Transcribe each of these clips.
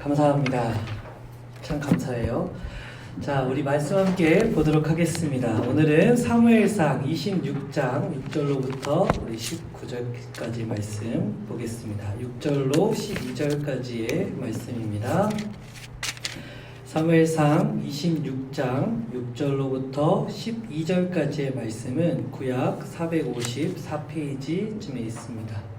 감사합니다. 참 감사해요. 자, 우리 말씀 함께 보도록 하겠습니다. 오늘은 사무엘상 26장 6절로부터 우리 19절까지 말씀 보겠습니다. 6절로 12절까지의 말씀입니다. 사무엘상 26장 6절로부터 12절까지의 말씀은 구약 454페이지쯤에 있습니다.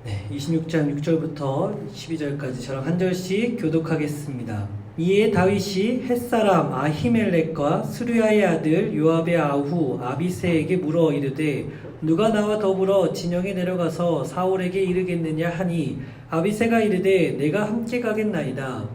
네, 26장 6절부터 12절까지 저랑 한 절씩 교독하겠습니다. 이에 다윗이 햇사람 아히멜렉과 스루야의 아들 요압의 아후 아비새에게 물어 이르되 누가 나와 더불어 진영에 내려가서 사울에게 이르겠느냐 하니 아비새가 이르되 내가 함께 가겠나이다.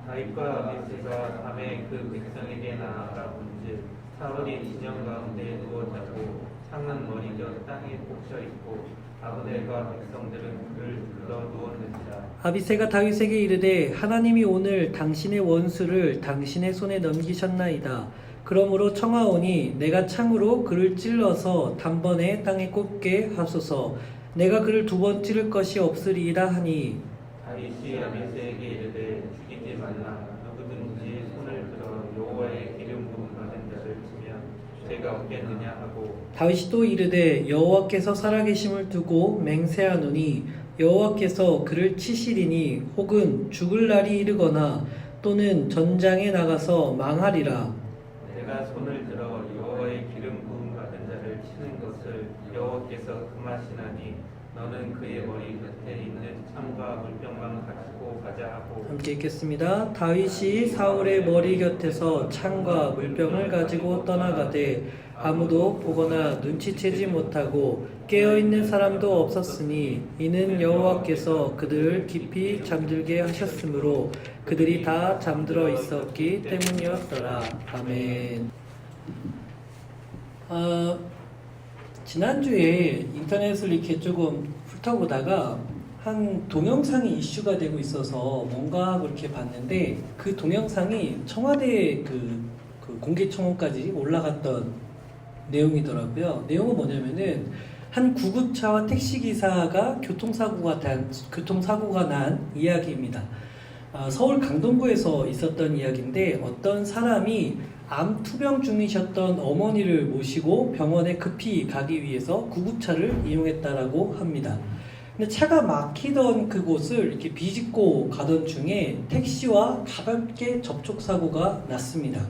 다윗과 아비새가 밤에 그 백성에게 나아가 본즉 사울이 진영 가운데 누워 자고 창은 머리 곁 땅에 꽂혀 있고 아브넬과 백성들은 그를 불러 누웠느니라. 아비새가 다윗에게 이르되 하나님이 오늘 당신의 원수를 당신의 손에 넘기셨나이다. 그러므로 청하오니 내가 창으로 그를 찔러서 단번에 땅에 꽂게 하소서. 내가 그를 두 번 찌를 것이 없으리이다 하니 다윗이 아비새에게 이르되 죽이지 말라. 누구든지 손을 들어 여호와의 기름 부음 받은 자를 치면 죄가 없겠느냐 하고 다윗이 또 이르되 여호와께서 살아계심을 두고 맹세하노니 여호와께서 그를 치시리니 혹은 죽을 날이 이르거나 또는 전장에 나가서 망하리라. 내가 손을 들어 여호와의 기름 부음 받은 자를 치는 것을 여호와께서 금하시나니 너는 그의 머리 곁에 있는 창과 물병만 가지고 가자 하고 함께 읽겠습니다. 다윗이 사울의 머리 곁에서 창과 물병을 가지고 떠나가되 아무도 보거나 눈치채지 못하고 깨어있는 사람도 없었으니 이는 여호와께서 그들을 깊이 잠들게 하셨으므로 그들이 다 잠들어 있었기 때문이었더라. 아멘. 지난주에 인터넷을 이렇게 조금 훑어보다가 한 동영상이 이슈가 되고 있어서 뭔가 그렇게 봤는데 그 동영상이 청와대 그 공개 청원까지 올라갔던 내용이더라고요. 내용은 뭐냐면은 한 구급차와 택시기사가 교통사고가 난 이야기입니다. 서울 강동구에서 있었던 이야기인데 어떤 사람이 암 투병 중이셨던 어머니를 모시고 병원에 급히 가기 위해서 구급차를 이용했다라고 합니다. 근데 차가 막히던 그곳을 이렇게 비집고 가던 중에 택시와 가볍게 접촉사고가 났습니다.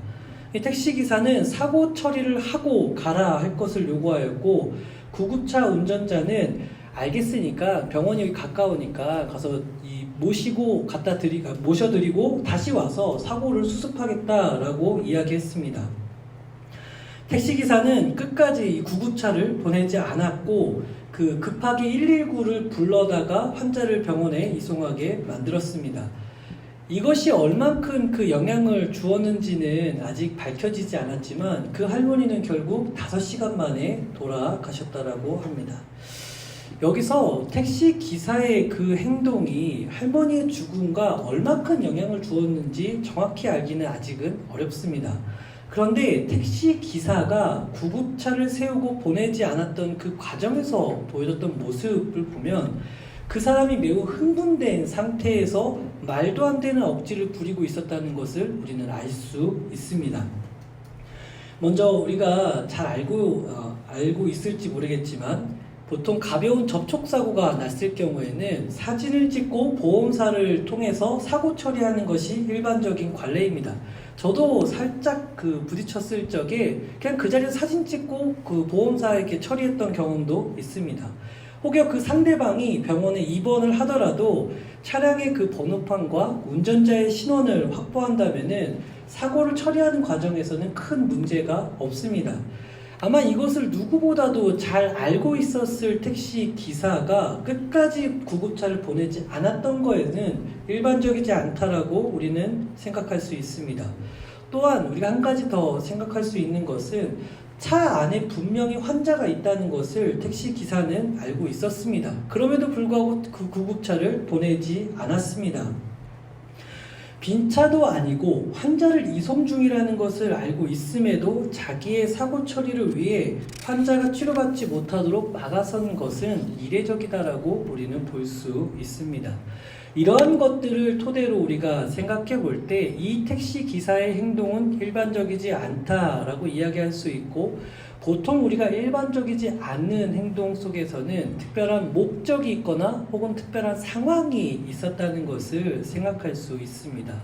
이 택시기사는 사고 처리를 하고 가라 할 것을 요구하였고 구급차 운전자는 알겠으니까 병원이 여기 가까우니까 가서 모셔드리고 다시 와서 사고를 수습하겠다라고 이야기했습니다. 택시기사는 끝까지 구급차를 보내지 않았고 급하게 119를 불러다가 환자를 병원에 이송하게 만들었습니다. 이것이 얼만큼 그 영향을 주었는지는 아직 밝혀지지 않았지만 그 할머니는 결국 5시간 만에 돌아가셨다라고 합니다. 여기서 택시 기사의 그 행동이 할머니의 죽음과 얼마큼 영향을 주었는지 정확히 알기는 아직은 어렵습니다. 그런데 택시 기사가 구급차를 세우고 보내지 않았던 그 과정에서 보여줬던 모습을 보면 그 사람이 매우 흥분된 상태에서 말도 안 되는 억지를 부리고 있었다는 것을 우리는 알 수 있습니다. 먼저 우리가 잘 알고 있을지 모르겠지만 보통 가벼운 접촉사고가 났을 경우에는 사진을 찍고 보험사를 통해서 사고 처리하는 것이 일반적인 관례입니다. 저도 살짝 부딪혔을 적에 그냥 그 자리에서 사진 찍고 그 보험사에게 처리했던 경험도 있습니다. 혹여 그 상대방이 병원에 입원을 하더라도 차량의 그 번호판과 운전자의 신원을 확보한다면은 사고를 처리하는 과정에서는 큰 문제가 없습니다. 아마 이것을 누구보다도 잘 알고 있었을 택시 기사가 끝까지 구급차를 보내지 않았던 거에는 일반적이지 않다라고 우리는 생각할 수 있습니다. 또한 우리가 한 가지 더 생각할 수 있는 것은 차 안에 분명히 환자가 있다는 것을 택시 기사는 알고 있었습니다. 그럼에도 불구하고 그 구급차를 보내지 않았습니다. 빈 차도 아니고 환자를 이송 중이라는 것을 알고 있음에도 자기의 사고 처리를 위해 환자가 치료받지 못하도록 막아선 것은 이례적이다라고 우리는 볼 수 있습니다. 이러한 것들을 토대로 우리가 생각해 볼 때 이 택시 기사의 행동은 일반적이지 않다라고 이야기할 수 있고, 보통 우리가 일반적이지 않는 행동 속에서는 특별한 목적이 있거나 혹은 특별한 상황이 있었다는 것을 생각할 수 있습니다.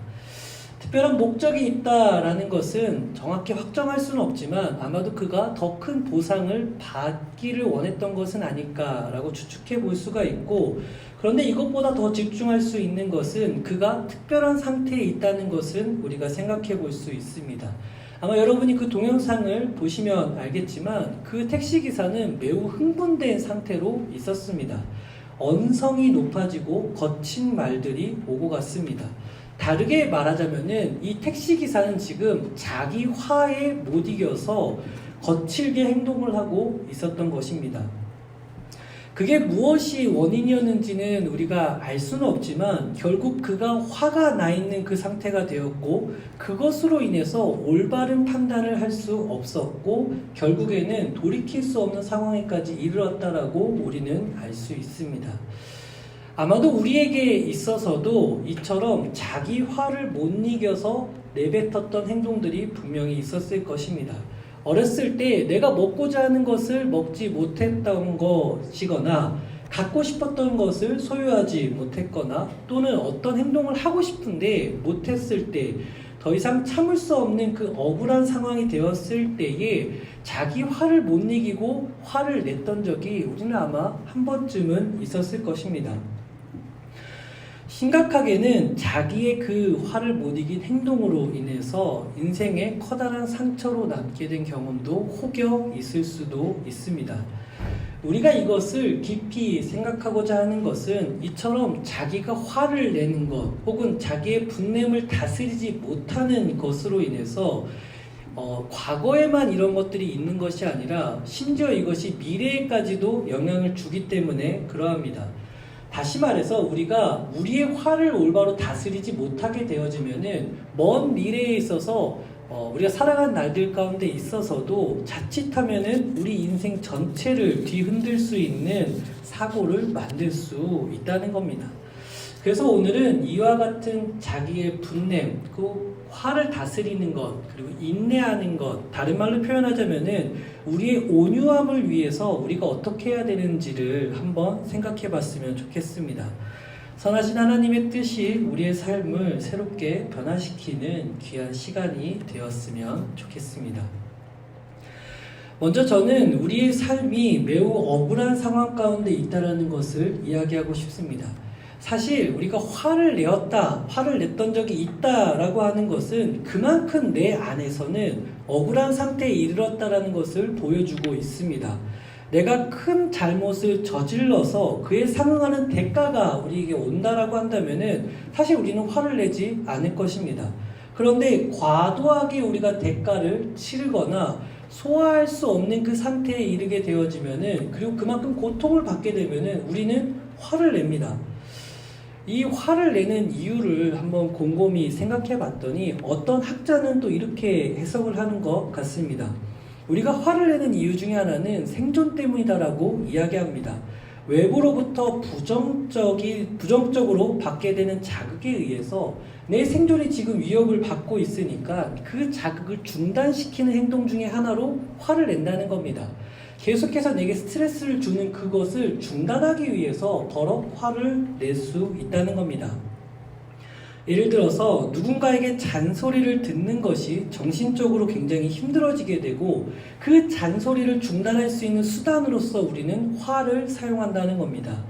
특별한 목적이 있다라는 것은 정확히 확정할 수는 없지만 아마도 그가 더 큰 보상을 받기를 원했던 것은 아닐까라고 추측해 볼 수가 있고, 그런데 이것보다 더 집중할 수 있는 것은 그가 특별한 상태에 있다는 것은 우리가 생각해 볼 수 있습니다. 아마 여러분이 그 동영상을 보시면 알겠지만 그 택시기사는 매우 흥분된 상태로 있었습니다. 언성이 높아지고 거친 말들이 오고 갔습니다. 다르게 말하자면은 이 택시기사는 지금 자기 화에 못 이겨서 거칠게 행동을 하고 있었던 것입니다. 그게 무엇이 원인이었는지는 우리가 알 수는 없지만 결국 그가 화가 나 있는 그 상태가 되었고, 그것으로 인해서 올바른 판단을 할 수 없었고 결국에는 돌이킬 수 없는 상황에까지 이르렀다라고 우리는 알 수 있습니다. 아마도 우리에게 있어서도 이처럼 자기 화를 못 이겨서 내뱉었던 행동들이 분명히 있었을 것입니다. 어렸을 때 내가 먹고자 하는 것을 먹지 못했던 것이거나 갖고 싶었던 것을 소유하지 못했거나 또는 어떤 행동을 하고 싶은데 못했을 때 더 이상 참을 수 없는 그 억울한 상황이 되었을 때에 자기 화를 못 이기고 화를 냈던 적이 우리는 아마 한 번쯤은 있었을 것입니다. 심각하게는 자기의 그 화를 못 이긴 행동으로 인해서 인생에 커다란 상처로 남게 된 경험도 혹여 있을 수도 있습니다. 우리가 이것을 깊이 생각하고자 하는 것은 이처럼 자기가 화를 내는 것 혹은 자기의 분냄을 다스리지 못하는 것으로 인해서 과거에만 이런 것들이 있는 것이 아니라 심지어 이것이 미래에까지도 영향을 주기 때문에 그러합니다. 다시 말해서 우리가 우리의 화를 올바로 다스리지 못하게 되어지면은 먼 미래에 있어서 우리가 살아간 날들 가운데 있어서도 자칫하면은 우리 인생 전체를 뒤흔들 수 있는 사고를 만들 수 있다는 겁니다. 그래서 오늘은 이와 같은 자기의 분냄, 그 화를 다스리는 것, 그리고 인내하는 것, 다른 말로 표현하자면은 우리의 온유함을 위해서 우리가 어떻게 해야 되는지를 한번 생각해 봤으면 좋겠습니다. 선하신 하나님의 뜻이 우리의 삶을 새롭게 변화시키는 귀한 시간이 되었으면 좋겠습니다. 먼저 저는 우리의 삶이 매우 억울한 상황 가운데 있다는 것을 이야기하고 싶습니다. 사실 우리가 화를 냈던 적이 있다라고 하는 것은 그만큼 내 안에서는 억울한 상태에 이르렀다라는 것을 보여주고 있습니다. 내가 큰 잘못을 저질러서 그에 상응하는 대가가 우리에게 온다라고 한다면은 사실 우리는 화를 내지 않을 것입니다. 그런데 과도하게 우리가 대가를 치르거나 소화할 수 없는 그 상태에 이르게 되어지면은, 그리고 그만큼 고통을 받게 되면은 우리는 화를 냅니다. 이 화를 내는 이유를 한번 곰곰이 생각해 봤더니 어떤 학자는 또 이렇게 해석을 하는 것 같습니다. 우리가 화를 내는 이유 중에 하나는 생존 때문이다라고 이야기합니다. 외부로부터 부정적으로 받게 되는 자극에 의해서 내 생존이 지금 위협을 받고 있으니까 그 자극을 중단시키는 행동 중에 하나로 화를 낸다는 겁니다. 계속해서 내게 스트레스를 주는 그것을 중단하기 위해서 더러 화를 낼 수 있다는 겁니다. 예를 들어서 누군가에게 잔소리를 듣는 것이 정신적으로 굉장히 힘들어지게 되고 그 잔소리를 중단할 수 있는 수단으로서 우리는 화를 사용한다는 겁니다.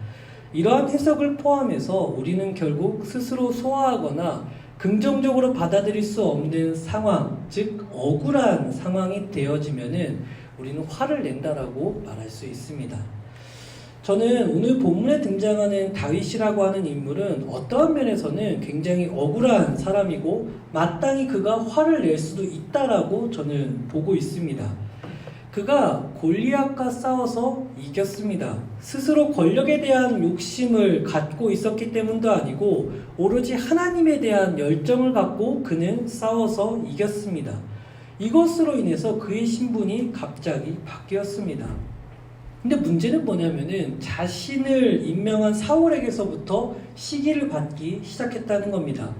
이러한 해석을 포함해서 우리는 결국 스스로 소화하거나 긍정적으로 받아들일 수 없는 상황, 즉 억울한 상황이 되어지면은 우리는 화를 낸다라고 말할 수 있습니다. 저는 오늘 본문에 등장하는 다윗이라고 하는 인물은 어떠한 면에서는 굉장히 억울한 사람이고 마땅히 그가 화를 낼 수도 있다라고 저는 보고 있습니다. 그가 골리앗과 싸워서 이겼습니다. 스스로 권력에 대한 욕심을 갖고 있었기 때문도 아니고 오로지 하나님에 대한 열정을 갖고 그는 싸워서 이겼습니다. 이것으로 인해서 그의 신분이 갑자기 바뀌었습니다. 근데 문제는 뭐냐면은 자신을 임명한 사울에게서부터 시기를 받기 시작했다는 겁니다.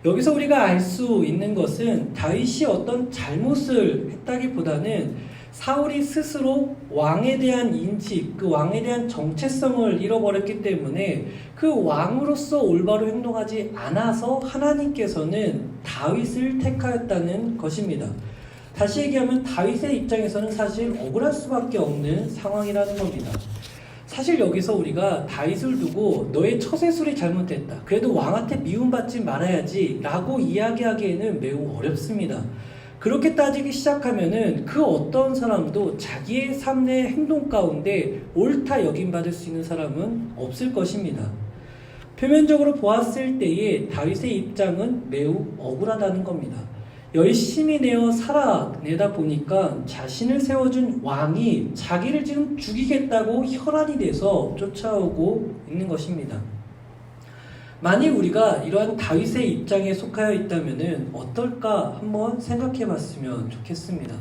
여기서 우리가 알 수 있는 것은 다윗이 어떤 잘못을 했다기보다는 사울이 스스로 왕에 대한 인식, 그 왕에 대한 정체성을 잃어버렸기 때문에 그 왕으로서 올바로 행동하지 않아서 하나님께서는 다윗을 택하였다는 것입니다. 다시 얘기하면 다윗의 입장에서는 사실 억울할 수밖에 없는 상황이라는 겁니다. 사실 여기서 우리가 다윗을 두고 너의 처세술이 잘못됐다, 그래도 왕한테 미움받지 말아야지 라고 이야기하기에는 매우 어렵습니다. 그렇게 따지기 시작하면은 그 어떤 사람도 자기의 삶의 행동 가운데 옳다 여김받을 수 있는 사람은 없을 것입니다. 표면적으로 보았을 때에 다윗의 입장은 매우 억울하다는 겁니다. 열심히 살아내다 보니까 자신을 세워준 왕이 자기를 지금 죽이겠다고 혈안이 돼서 쫓아오고 있는 것입니다. 만일 우리가 이러한 다윗의 입장에 속하여 있다면 어떨까 한번 생각해 봤으면 좋겠습니다.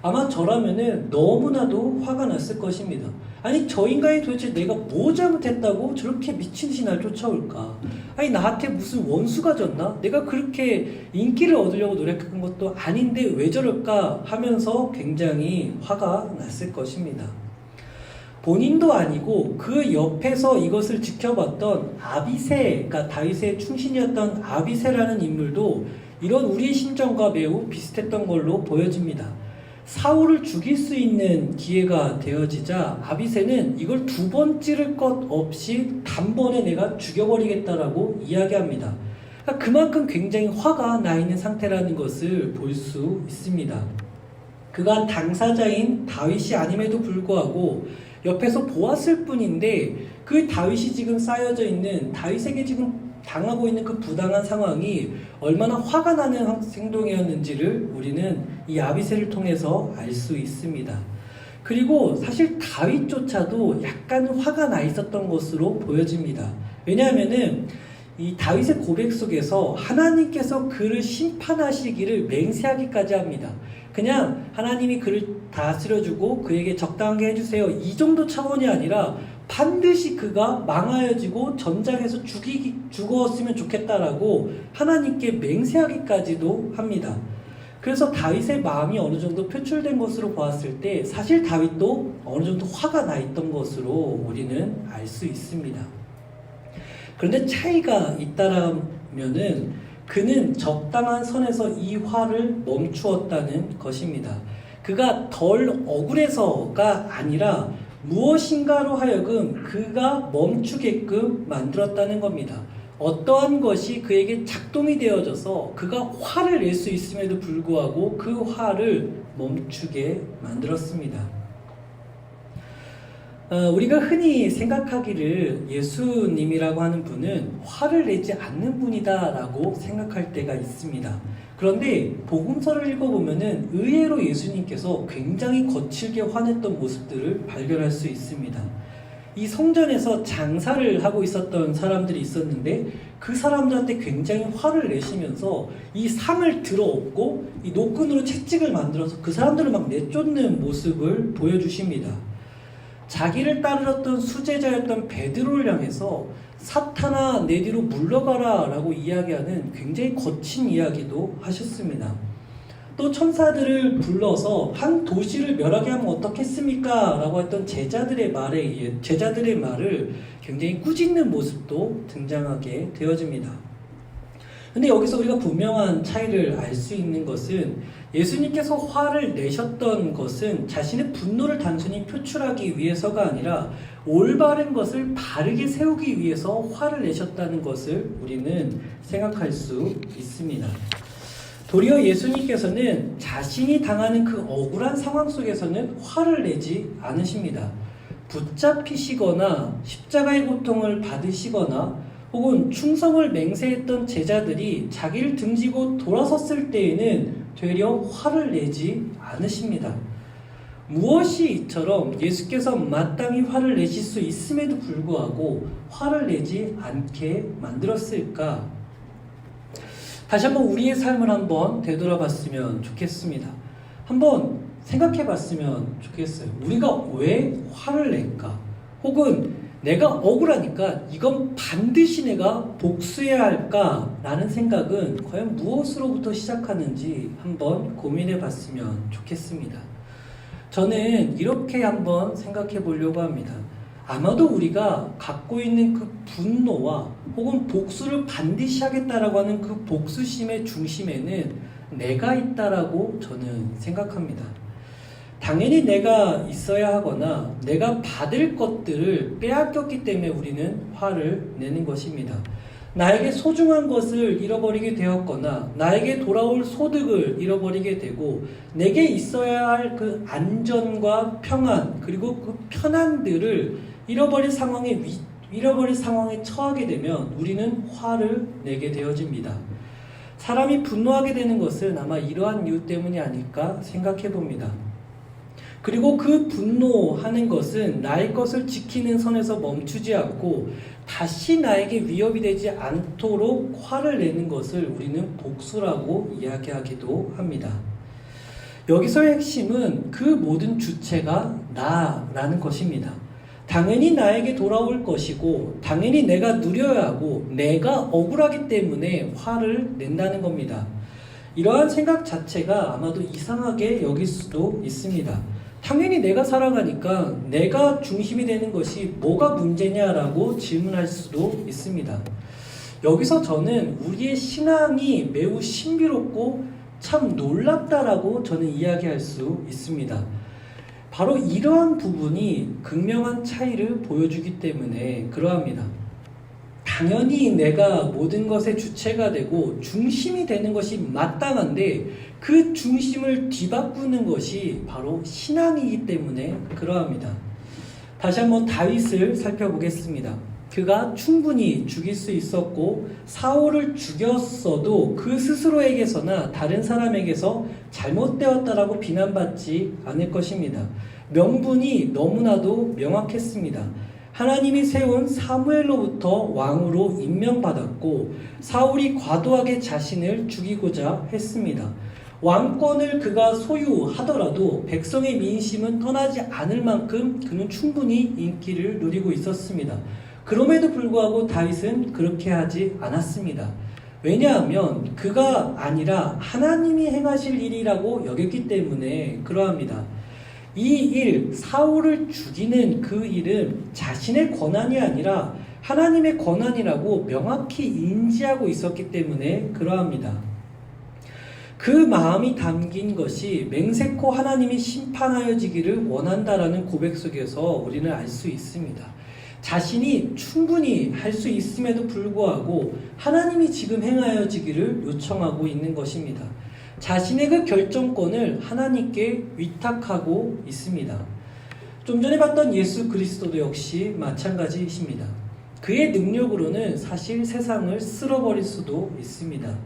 아마 저라면은 너무나도 화가 났을 것입니다. 아니, 저 인간이 도대체 내가 뭐 잘못했다고 저렇게 미친 듯이 날 쫓아올까? 아니, 나한테 무슨 원수가 졌나? 내가 그렇게 인기를 얻으려고 노력한 것도 아닌데 왜 저럴까? 하면서 굉장히 화가 났을 것입니다. 본인도 아니고 그 옆에서 이것을 지켜봤던 아비새, 그러니까 다윗의 충신이었던 아비새라는 인물도 이런 우리의 심정과 매우 비슷했던 걸로 보여집니다. 사울을 죽일 수 있는 기회가 되어지자 아비새는 이걸 두 번 찌를 것 없이 단번에 내가 죽여버리겠다라고 이야기합니다. 그러니까 그만큼 굉장히 화가 나 있는 상태라는 것을 볼 수 있습니다. 그가 당사자인 다윗이 아님에도 불구하고 옆에서 보았을 뿐인데 그 다윗이 지금 쌓여져 있는, 다윗에게 지금 당하고 있는 그 부당한 상황이 얼마나 화가 나는 행동이었는지를 우리는 이 아비새를 통해서 알 수 있습니다. 그리고 사실 다윗조차도 약간 화가 나 있었던 것으로 보여집니다. 왜냐하면은 이 다윗의 고백 속에서 하나님께서 그를 심판하시기를 맹세하기까지 합니다. 그냥 하나님이 그를 다스려주고 그에게 적당하게 해주세요, 이 정도 차원이 아니라 반드시 그가 망하여지고 전장에서 죽었으면 좋겠다라고 하나님께 맹세하기까지도 합니다. 그래서 다윗의 마음이 어느 정도 표출된 것으로 보았을 때 사실 다윗도 어느 정도 화가 나 있던 것으로 우리는 알 수 있습니다. 그런데 차이가 있다라면은 그는 적당한 선에서 이 화를 멈추었다는 것입니다. 그가 덜 억울해서가 아니라 무엇인가로 하여금 그가 멈추게끔 만들었다는 겁니다. 어떠한 것이 그에게 작동이 되어져서 그가 화를 낼 수 있음에도 불구하고 그 화를 멈추게 만들었습니다. 우리가 흔히 생각하기를 예수님이라고 하는 분은 화를 내지 않는 분이다 라고 생각할 때가 있습니다. 그런데 복음서를 읽어보면 의외로 예수님께서 굉장히 거칠게 화냈던 모습들을 발견할 수 있습니다. 이 성전에서 장사를 하고 있었던 사람들이 있었는데 그 사람들한테 굉장히 화를 내시면서 이 상을 들어엎고 이 노끈으로 채찍을 만들어서 그 사람들을 막 내쫓는 모습을 보여주십니다. 자기를 따르던 수제자였던 베드로를 향해서 사탄아 내 뒤로 물러가라 라고 이야기하는 굉장히 거친 이야기도 하셨습니다. 또 천사들을 불러서 한 도시를 멸하게 하면 어떻겠습니까? 라고 했던 제자들의 말을 굉장히 꾸짖는 모습도 등장하게 되어집니다. 근데 여기서 우리가 분명한 차이를 알 수 있는 것은 예수님께서 화를 내셨던 것은 자신의 분노를 단순히 표출하기 위해서가 아니라 올바른 것을 바르게 세우기 위해서 화를 내셨다는 것을 우리는 생각할 수 있습니다. 도리어 예수님께서는 자신이 당하는 그 억울한 상황 속에서는 화를 내지 않으십니다. 붙잡히시거나 십자가의 고통을 받으시거나 혹은 충성을 맹세했던 제자들이 자기를 등지고 돌아섰을 때에는 되려 화를 내지 않으십니다. 무엇이 이처럼 예수께서 마땅히 화를 내실 수 있음에도 불구하고 화를 내지 않게 만들었을까? 다시 한번 우리의 삶을 한번 되돌아봤으면 좋겠습니다. 한번 생각해 봤으면 좋겠어요. 우리가 왜 화를 낼까? 혹은 내가 억울하니까 이건 반드시 내가 복수해야 할까라는 생각은 과연 무엇으로부터 시작하는지 한번 고민해 봤으면 좋겠습니다. 저는 이렇게 한번 생각해 보려고 합니다. 아마도 우리가 갖고 있는 그 분노와 혹은 복수를 반드시 하겠다라고 하는 그 복수심의 중심에는 내가 있다라고 저는 생각합니다. 당연히 내가 있어야 하거나 내가 받을 것들을 빼앗겼기 때문에 우리는 화를 내는 것입니다. 나에게 소중한 것을 잃어버리게 되었거나 나에게 돌아올 소득을 잃어버리게 되고 내게 있어야 할 그 안전과 평안 그리고 그 편안들을 잃어버릴 상황에 처하게 되면 우리는 화를 내게 되어집니다. 사람이 분노하게 되는 것은 아마 이러한 이유 때문이 아닐까 생각해 봅니다. 그리고 그 분노하는 것은 나의 것을 지키는 선에서 멈추지 않고 다시 나에게 위협이 되지 않도록 화를 내는 것을 우리는 복수라고 이야기하기도 합니다. 여기서의 핵심은 그 모든 주체가 나라는 것입니다. 당연히 나에게 돌아올 것이고 당연히 내가 누려야 하고 내가 억울하기 때문에 화를 낸다는 겁니다. 이러한 생각 자체가 아마도 이상하게 여길 수도 있습니다. 당연히 내가 살아가니까 내가 중심이 되는 것이 뭐가 문제냐라고 질문할 수도 있습니다. 여기서 저는 우리의 신앙이 매우 신비롭고 참 놀랍다라고 저는 이야기할 수 있습니다. 바로 이러한 부분이 극명한 차이를 보여주기 때문에 그러합니다. 당연히 내가 모든 것의 주체가 되고 중심이 되는 것이 마땅한데 그 중심을 뒤바꾸는 것이 바로 신앙이기 때문에 그러합니다. 다시 한번 다윗을 살펴보겠습니다. 그가 충분히 죽일 수 있었고 사울을 죽였어도 그 스스로에게서나 다른 사람에게서 잘못되었다라고 비난받지 않을 것입니다. 명분이 너무나도 명확했습니다. 하나님이 세운 사무엘로부터 왕으로 임명받았고 사울이 과도하게 자신을 죽이고자 했습니다. 왕권을 그가 소유하더라도 백성의 민심은 떠나지 않을 만큼 그는 충분히 인기를 누리고 있었습니다. 그럼에도 불구하고 다윗은 그렇게 하지 않았습니다. 왜냐하면 그가 아니라 하나님이 행하실 일이라고 여겼기 때문에 그러합니다. 이 일, 사울을 죽이는 그 일은 자신의 권한이 아니라 하나님의 권한이라고 명확히 인지하고 있었기 때문에 그러합니다. 그 마음이 담긴 것이 맹세코 하나님이 심판하여지기를 원한다라는 고백 속에서 우리는 알 수 있습니다. 자신이 충분히 할 수 있음에도 불구하고 하나님이 지금 행하여지기를 요청하고 있는 것입니다. 자신의 그 결정권을 하나님께 위탁하고 있습니다. 좀 전에 봤던 예수 그리스도도 역시 마찬가지이십니다. 그의 능력으로는 사실 세상을 쓸어버릴 수도 있습니다.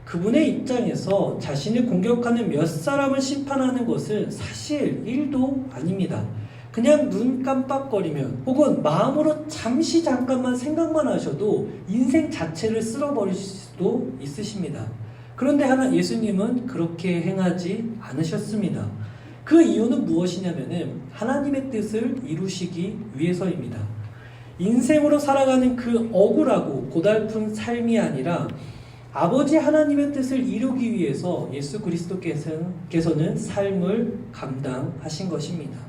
그분의 입장에서 자신을 공격하는 몇 사람을 심판하는 것은 사실 일도 아닙니다. 그냥 눈 깜빡거리면 혹은 마음으로 잠깐만 생각만 하셔도 인생 자체를 쓸어버릴 수도 있으십니다. 그런데 예수님은 그렇게 행하지 않으셨습니다. 그 이유는 무엇이냐면은 하나님의 뜻을 이루시기 위해서입니다. 인생으로 살아가는 그 억울하고 고달픈 삶이 아니라 아버지 하나님의 뜻을 이루기 위해서 예수 그리스도께서는 삶을 감당하신 것입니다.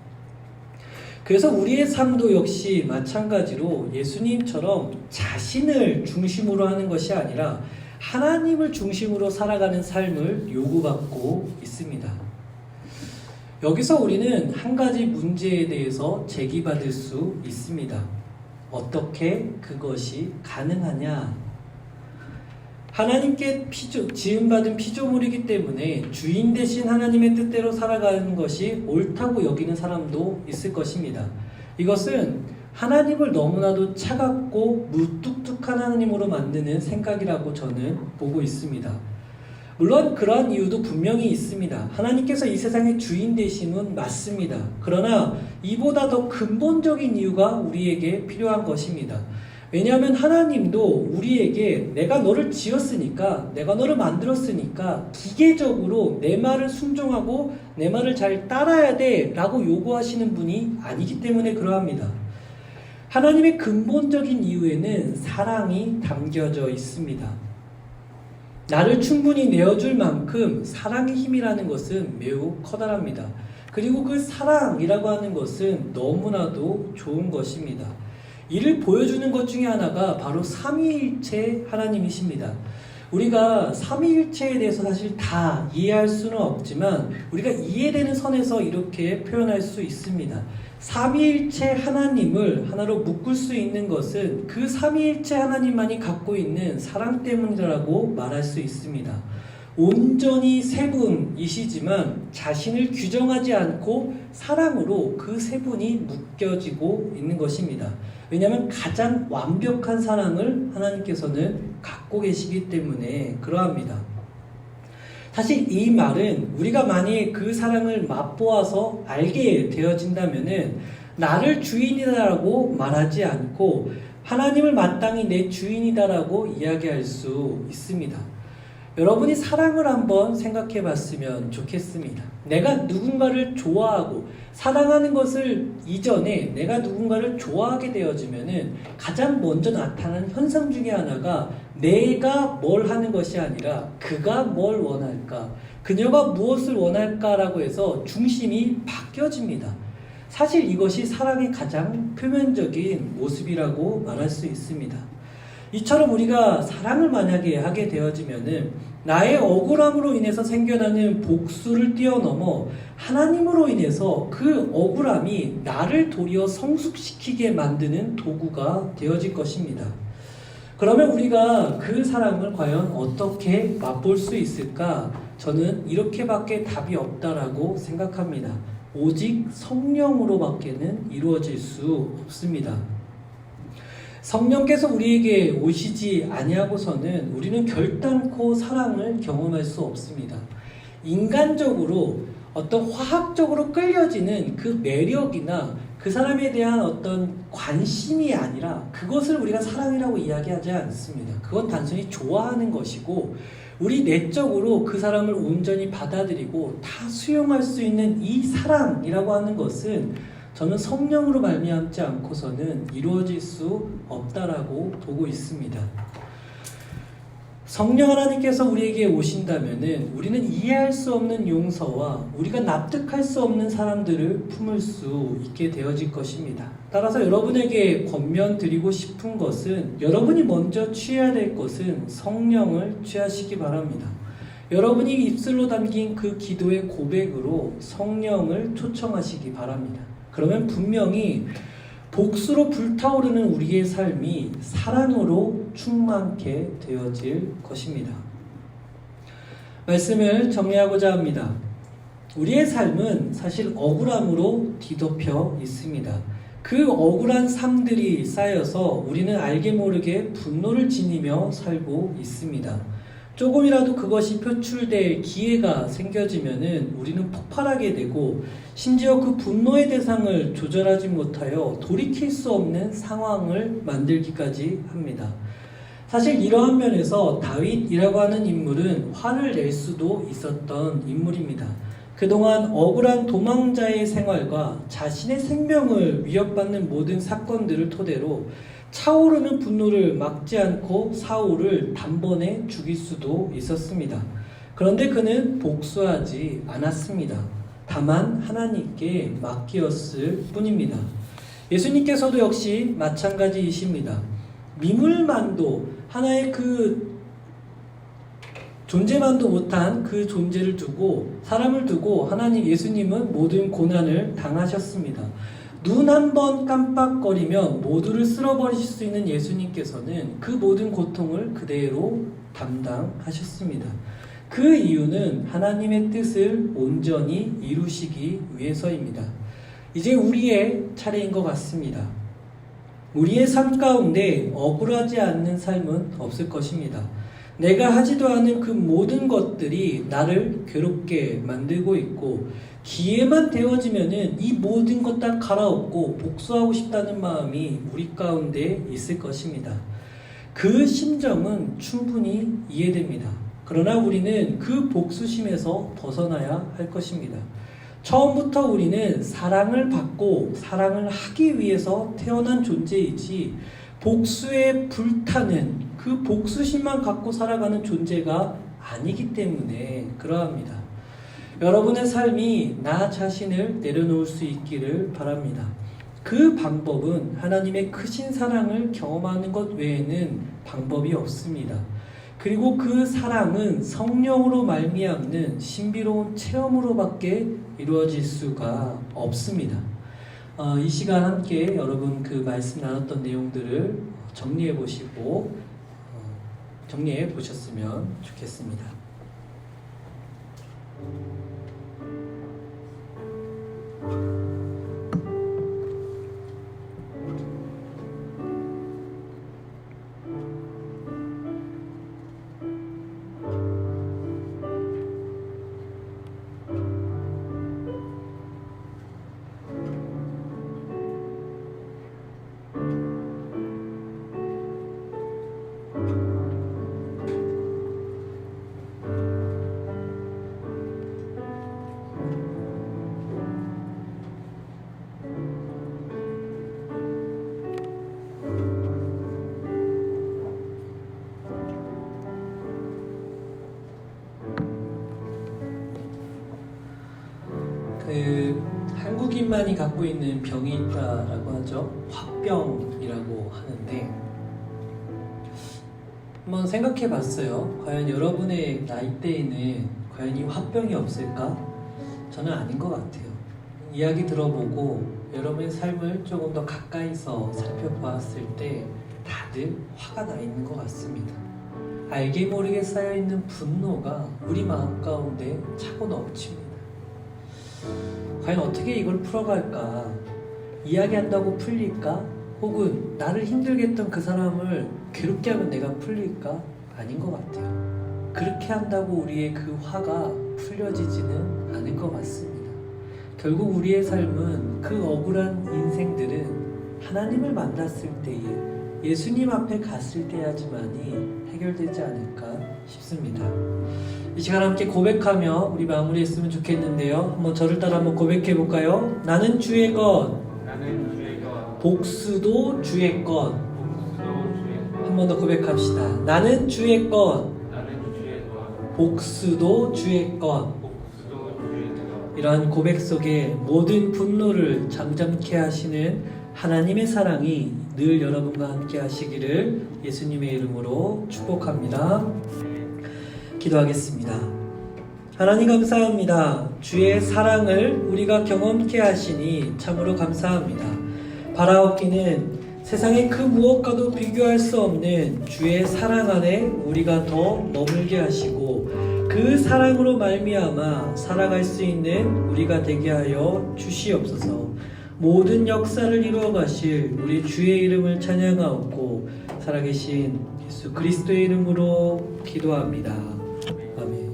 그래서 우리의 삶도 역시 마찬가지로 예수님처럼 자신을 중심으로 하는 것이 아니라 하나님을 중심으로 살아가는 삶을 요구받고 있습니다. 여기서 우리는 한 가지 문제에 대해서 제기받을 수 있습니다. 어떻게 그것이 가능하냐? 하나님께 지음받은 피조물이기 때문에 주인 대신 하나님의 뜻대로 살아가는 것이 옳다고 여기는 사람도 있을 것입니다. 이것은 하나님을 너무나도 차갑고 무뚝뚝한 하나님으로 만드는 생각이라고 저는 보고 있습니다. 물론 그러한 이유도 분명히 있습니다. 하나님께서 이 세상의 주인 되심은 맞습니다. 그러나 이보다 더 근본적인 이유가 우리에게 필요한 것입니다. 왜냐하면 하나님도 우리에게 내가 너를 지었으니까, 내가 너를 만들었으니까 기계적으로 내 말을 순종하고 내 말을 잘 따라야 돼 라고 요구하시는 분이 아니기 때문에 그러합니다. 하나님의 근본적인 이유에는 사랑이 담겨져 있습니다. 나를 충분히 내어줄 만큼 사랑의 힘이라는 것은 매우 커다랍니다. 그리고 그 사랑이라고 하는 것은 너무나도 좋은 것입니다. 이를 보여주는 것 중에 하나가 바로 삼위일체 하나님이십니다. 우리가 삼위일체에 대해서 사실 다 이해할 수는 없지만 우리가 이해되는 선에서 이렇게 표현할 수 있습니다. 삼위일체 하나님을 하나로 묶을 수 있는 것은 그 삼위일체 하나님만이 갖고 있는 사랑 때문이라고 말할 수 있습니다. 온전히 세 분이시지만 자신을 규정하지 않고 사랑으로 그 세 분이 묶여지고 있는 것입니다. 왜냐하면 가장 완벽한 사랑을 하나님께서는 갖고 계시기 때문에 그러합니다. 사실 이 말은 우리가 만약에 그 사랑을 맛보아서 알게 되어진다면은 나를 주인이다라고 말하지 않고 하나님을 마땅히 내 주인이다라고 이야기할 수 있습니다. 여러분이 사랑을 한번 생각해 봤으면 좋겠습니다. 내가 누군가를 좋아하고 사랑하는 것을 이전에 내가 누군가를 좋아하게 되어지면은 가장 먼저 나타나는 현상 중에 하나가 내가 뭘 하는 것이 아니라 그가 뭘 원할까, 그녀가 무엇을 원할까라고 해서 중심이 바뀌어집니다. 사실 이것이 사랑의 가장 표면적인 모습이라고 말할 수 있습니다. 이처럼 우리가 사랑을 만약에 하게 되어지면은 나의 억울함으로 인해서 생겨나는 복수를 뛰어넘어 하나님으로 인해서 그 억울함이 나를 도리어 성숙시키게 만드는 도구가 되어질 것입니다. 그러면 우리가 그 사랑을 과연 어떻게 맛볼 수 있을까? 저는 이렇게밖에 답이 없다라고 생각합니다. 오직 성령으로밖에는 이루어질 수 없습니다. 성령께서 우리에게 오시지 아니하고서는 우리는 결단코 사랑을 경험할 수 없습니다. 인간적으로 어떤 화학적으로 끌려지는 그 매력이나 그 사람에 대한 어떤 관심이 아니라 그것을 우리가 사랑이라고 이야기하지 않습니다. 그건 단순히 좋아하는 것이고 우리 내적으로 그 사람을 온전히 받아들이고 다 수용할 수 있는 이 사랑이라고 하는 것은 저는 성령으로 말미암지 않고서는 이루어질 수 없다라고 보고 있습니다. 성령 하나님께서 우리에게 오신다면은 우리는 이해할 수 없는 용서와 우리가 납득할 수 없는 사람들을 품을 수 있게 되어질 것입니다. 따라서 여러분에게 권면드리고 싶은 것은 여러분이 먼저 취해야 될 것은 성령을 취하시기 바랍니다. 여러분이 입술로 담긴 그 기도의 고백으로 성령을 초청하시기 바랍니다. 그러면 분명히 복수로 불타오르는 우리의 삶이 사랑으로 충만케 되어질 것입니다. 말씀을 정리하고자 합니다. 우리의 삶은 사실 억울함으로 뒤덮여 있습니다. 그 억울한 삶들이 쌓여서 우리는 알게 모르게 분노를 지니며 살고 있습니다. 조금이라도 그것이 표출될 기회가 생겨지면은 우리는 폭발하게 되고 심지어 그 분노의 대상을 조절하지 못하여 돌이킬 수 없는 상황을 만들기까지 합니다. 사실 이러한 면에서 다윗이라고 하는 인물은 화를 낼 수도 있었던 인물입니다. 그동안 억울한 도망자의 생활과 자신의 생명을 위협받는 모든 사건들을 토대로 차오르는 분노를 막지 않고 사울을 단번에 죽일 수도 있었습니다. 그런데 그는 복수하지 않았습니다. 다만 하나님께 맡기었을 뿐입니다. 예수님께서도 역시 마찬가지이십니다. 미물만도 하나의 그 존재만도 못한 그 존재를 두고 사람을 두고 하나님 예수님은 모든 고난을 당하셨습니다. 눈 한 번 깜빡거리면 모두를 쓸어버리실 수 있는 예수님께서는 그 모든 고통을 그대로 담당하셨습니다. 그 이유는 하나님의 뜻을 온전히 이루시기 위해서입니다. 이제 우리의 차례인 것 같습니다. 우리의 삶 가운데 억울하지 않는 삶은 없을 것입니다. 내가 하지도 않은 그 모든 것들이 나를 괴롭게 만들고 있고 기회만 되어지면은 이 모든 것 다 갈아엎고 복수하고 싶다는 마음이 우리 가운데 있을 것입니다. 그 심정은 충분히 이해됩니다. 그러나 우리는 그 복수심에서 벗어나야 할 것입니다. 처음부터 우리는 사랑을 받고 사랑을 하기 위해서 태어난 존재이지 복수에 불타는 그 복수심만 갖고 살아가는 존재가 아니기 때문에 그러합니다. 여러분의 삶이 나 자신을 내려놓을 수 있기를 바랍니다. 그 방법은 하나님의 크신 사랑을 경험하는 것 외에는 방법이 없습니다. 그리고 그 사랑은 성령으로 말미암는 신비로운 체험으로밖에 이루어질 수가 없습니다. 이 시간 함께 여러분 그 말씀 나눴던 내용들을 정리해 보시고 정리해 보셨으면 좋겠습니다. 한국인만이 갖고 있는 병이 있다라고 하죠. 화병이라고 하는데 한번 생각해 봤어요. 과연 여러분의 나이대에는 과연 이 화병이 없을까? 저는 아닌 것 같아요. 이야기 들어보고 여러분의 삶을 조금 더 가까이서 살펴보았을 때 다들 화가 나 있는 것 같습니다. 알게 모르게 쌓여있는 분노가 우리 마음 가운데 차고 넘칩니다. 과연 어떻게 이걸 풀어갈까? 이야기한다고 풀릴까? 혹은 나를 힘들게 했던 그 사람을 괴롭게 하면 내가 풀릴까? 아닌 것 같아요. 그렇게 한다고 우리의 그 화가 풀려지지는 않을 것 같습니다. 결국 우리의 삶은 그 억울한 인생들은 하나님을 만났을 때에 예수님 앞에 갔을 때야지만이 해결되지 않을까 싶습니다. 이 시간 함께 고백하며 우리 마무리했으면 좋겠는데요. 한번 저를 따라 한번 고백해 볼까요? 나는 주의 것, 복수도 주의 것. 한 번 더 고백합시다. 나는 주의 것, 복수도 주의 것. 이러한 고백 속에 모든 분노를 잠잠케 하시는 하나님의 사랑이 늘 여러분과 함께 하시기를 예수님의 이름으로 축복합니다. 기도하겠습니다. 하나님 감사합니다. 주의 사랑을 우리가 경험케 하시니 참으로 감사합니다. 바라옵기는 세상의 그 무엇과도 비교할 수 없는 주의 사랑 안에 우리가 더 머물게 하시고 그 사랑으로 말미암아 살아갈 수 있는 우리가 되게 하여 주시옵소서. 모든 역사를 이루어 가실 우리 주의 이름을 찬양하옵고 살아계신 예수 그리스도의 이름으로 기도합니다. 아멘.